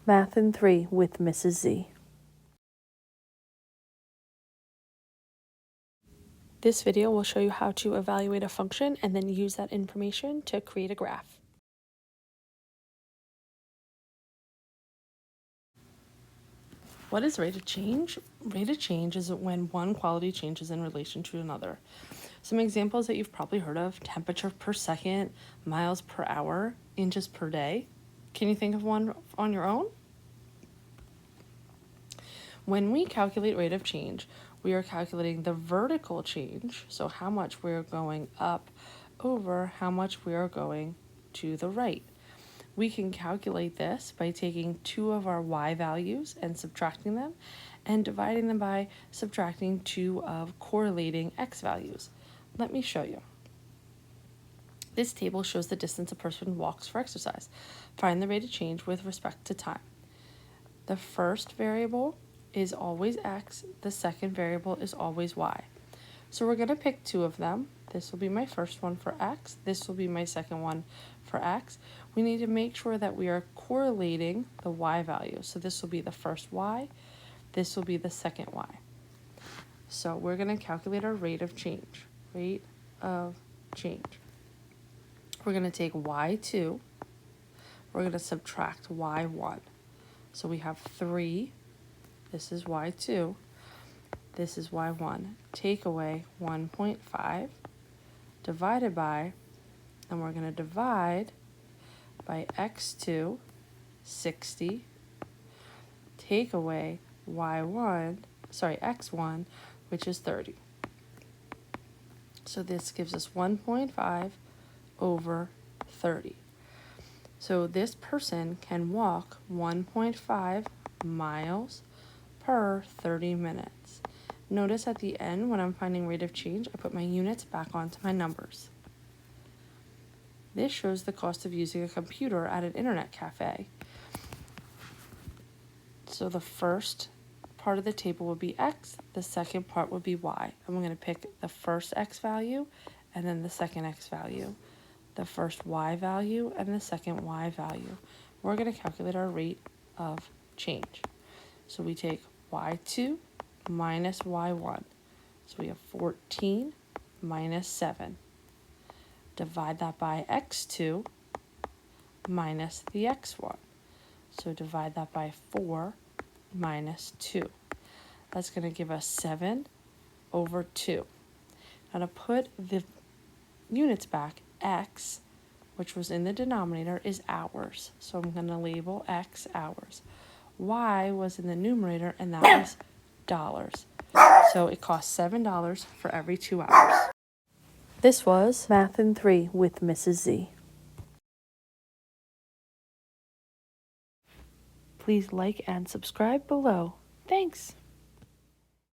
Math in 3 with Mrs. Z. This video will show you how to evaluate a function and then use that information to create a graph. What is rate of change? Rate of change is when one quality changes in relation to another. Some examples that you've probably heard of: temperature per second, miles per hour, inches per day. Can you think of one on your own? When we calculate rate of change, we are calculating the vertical change, so how much we're going up over how much we are going to the right. We can calculate this by taking two of our y values and subtracting them, and dividing them by subtracting two of correlating x values. Let me show you. This table shows the distance a person walks for exercise. Find the rate of change with respect to time. The first variable is always x, the second variable is always y. So we're going to pick two of them. This will be my first one for x, this will be my second one for x. We need to make sure that we are correlating the y value. So this will be the first y, this will be the second y. So we're going to calculate our rate of change. Rate of change. We're going to take y2, we're going to subtract y1. So we have 3, this is y2, this is y1. Take away 1.5, divided by, and we're going to divide by x2, 60, take away x1, which is 30. So this gives us 1.5 over 30. So this person can walk 1.5 miles per 30 minutes. Notice at the end, when I'm finding rate of change, I put my units back onto my numbers. This shows the cost of using a computer at an internet cafe. So the first part of the table would be x, the second part would be y. I'm going to pick the first x value and then the second x value, the first y value and the second y value. We're going to calculate our rate of change. So we take y2 minus y1. So we have 14 minus 7. Divide that by x2 minus the x1. So divide that by 4 minus 2. That's going to give us 7 over 2. Now to put the units back, x, which was in the denominator, is hours. So I'm going to label x hours. Y was in the numerator, and that was dollars. So it costs $7 for every 2 hours. This was Math in 3 with Mrs. Z. Please like and subscribe below. Thanks.